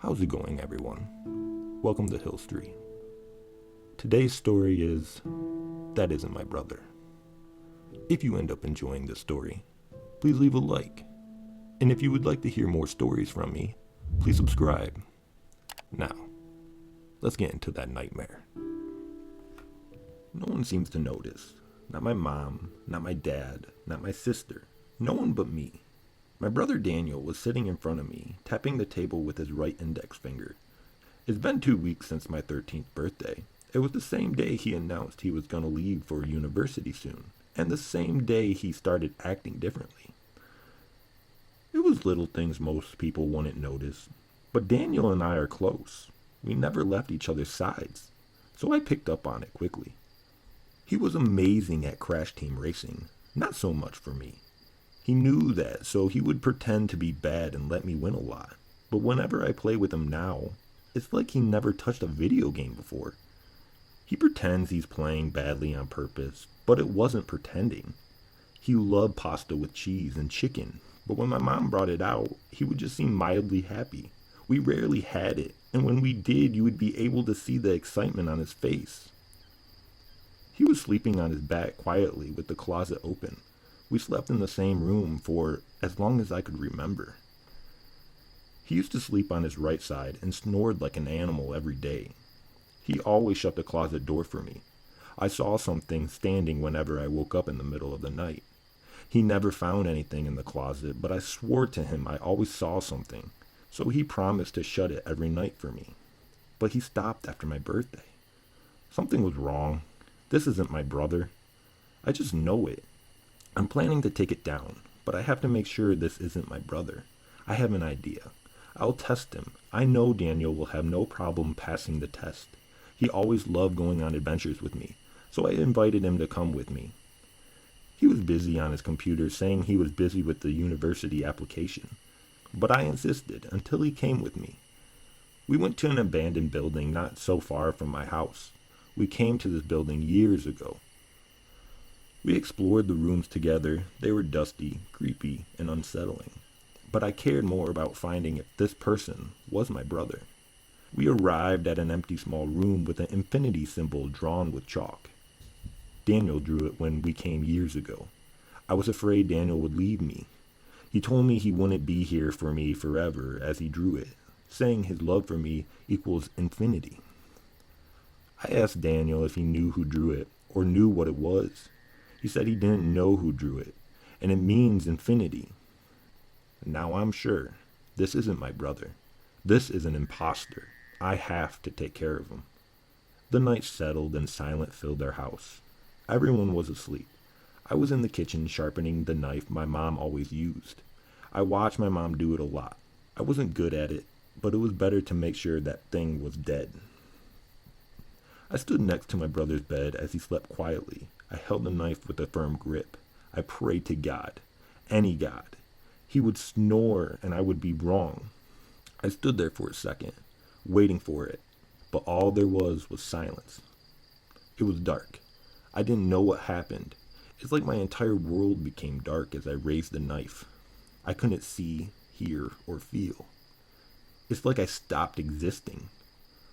How's it going, everyone? Welcome to Hill Street. Today's story is That Isn't My Brother. If you end up enjoying this story, please leave a like. And if you would like to hear more stories from me, please subscribe. Now, let's get into that nightmare. No one seems to notice. Not my mom, not my dad, not my sister. No one but me. My brother Daniel was sitting in front of me, tapping the table with his right index finger. It's been 2 weeks since my 13th birthday. It was the same day he announced he was going to leave for university soon, and the same day he started acting differently. It was little things most people wouldn't notice, but Daniel and I are close. We never left each other's sides, so I picked up on it quickly. He was amazing at crash team racing, not so much for me. He knew that, so he would pretend to be bad and let me win a lot. But whenever I play with him now, it's like he never touched a video game before. He pretends he's playing badly on purpose, but it wasn't pretending. He loved pasta with cheese and chicken, but when my mom brought it out, he would just seem mildly happy. We rarely had it, and when we did, you would be able to see the excitement on his face. He was sleeping on his back quietly with the closet open. We slept in the same room for as long as I could remember. He used to sleep on his right side and snored like an animal every day. He always shut the closet door for me. I saw something standing whenever I woke up in the middle of the night. He never found anything in the closet, but I swore to him I always saw something, so he promised to shut it every night for me. But he stopped after my birthday. Something was wrong. This isn't my brother. I just know it. I'm planning to take it down, but I have to make sure this isn't my brother. I have an idea. I'll test him. I know Daniel will have no problem passing the test. He always loved going on adventures with me, so I invited him to come with me. He was busy on his computer saying he was busy with the university application, but I insisted until he came with me. We went to an abandoned building not so far from my house. We came to this building years ago. We explored the rooms together. They were dusty, creepy, and unsettling. But I cared more about finding if this person was my brother. We arrived at an empty small room with an infinity symbol drawn with chalk. Daniel drew it when we came years ago. I was afraid Daniel would leave me. He told me he wouldn't be here for me forever as he drew it, saying his love for me equals infinity. I asked Daniel if he knew who drew it or knew what it was. He said he didn't know who drew it, and it means infinity. Now I'm sure this isn't my brother. This is an imposter. I have to take care of him. The night settled and silence filled our house. Everyone was asleep. I was in the kitchen sharpening the knife my mom always used. I watched my mom do it a lot. I wasn't good at it, but it was better to make sure that thing was dead. I stood next to my brother's bed as he slept quietly. I held the knife with a firm grip. I prayed to God, any God. He would snore and I would be wrong. I stood there for a second, waiting for it, but all there was silence. It was dark. I didn't know what happened. It's like my entire world became dark as I raised the knife. I couldn't see, hear, or feel. It's like I stopped existing.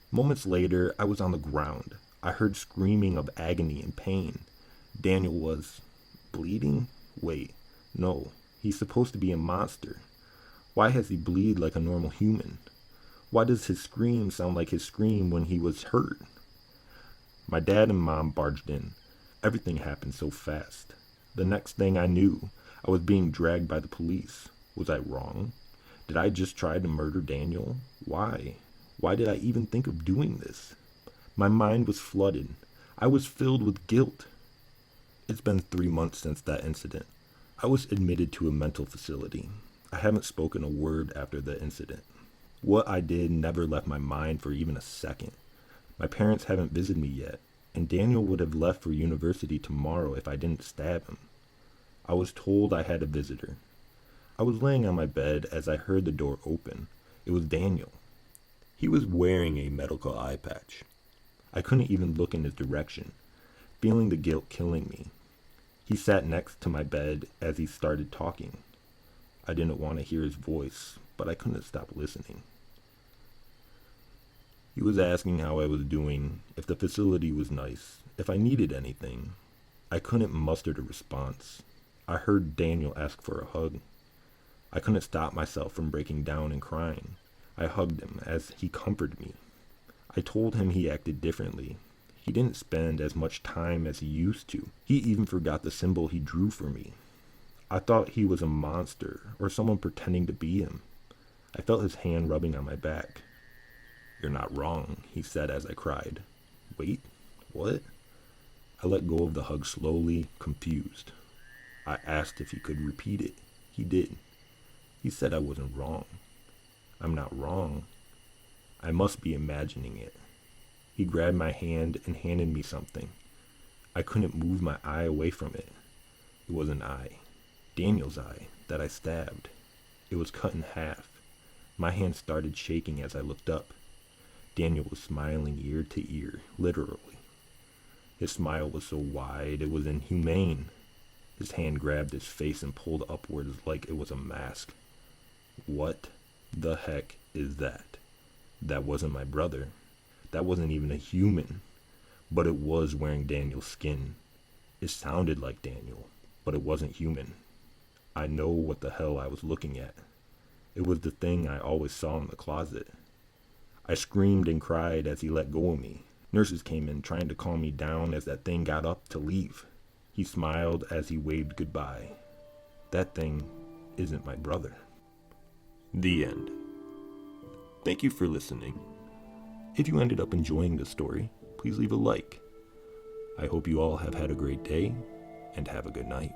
Moments later, I was on the ground. I heard screaming of agony and pain. Daniel was bleeding? Wait, no, he's supposed to be a monster. Why has he bleed like a normal human? Why does his scream sound like his scream when he was hurt? My dad and mom barged in. Everything happened so fast. The next thing I knew, I was being dragged by the police. Was I wrong? Did I just try to murder Daniel? Why? Why did I even think of doing this? My mind was flooded. I was filled with guilt. It's been 3 months since that incident. I was admitted to a mental facility. I haven't spoken a word after the incident. What I did never left my mind for even a second. My parents haven't visited me yet, and Daniel would have left for university tomorrow if I didn't stab him. I was told I had a visitor. I was laying on my bed as I heard the door open. It was Daniel. He was wearing a medical eye patch. I couldn't even look in his direction, feeling the guilt killing me. He sat next to my bed as he started talking. I didn't want to hear his voice, but I couldn't stop listening. He was asking how I was doing, if the facility was nice, if I needed anything. I couldn't muster a response. I heard Daniel ask for a hug. I couldn't stop myself from breaking down and crying. I hugged him as he comforted me. I told him he acted differently. He didn't spend as much time as he used to. He even forgot the symbol he drew for me. I thought he was a monster or someone pretending to be him. I felt his hand rubbing on my back. "You're not wrong," he said as I cried. "Wait, what?" I let go of the hug slowly, confused. I asked if he could repeat it. He did. He said I wasn't wrong. I'm not wrong. I must be imagining it. He grabbed my hand and handed me something. I couldn't move my eye away from it. It was an eye. Daniel's eye, that I stabbed. It was cut in half. My hand started shaking as I looked up. Daniel was smiling ear to ear, literally. His smile was so wide, it was inhumane. His hand grabbed his face and pulled upwards like it was a mask. What the heck is that? That wasn't my brother. That wasn't even a human. But it was wearing Daniel's skin. It sounded like Daniel, but it wasn't human. I know what the hell I was looking at. It was the thing I always saw in the closet. I screamed and cried as he let go of me. Nurses came in trying to calm me down as that thing got up to leave. He smiled as he waved goodbye. That thing isn't my brother. The end. Thank you for listening. If you ended up enjoying this story, please leave a like. I hope you all have had a great day and have a good night.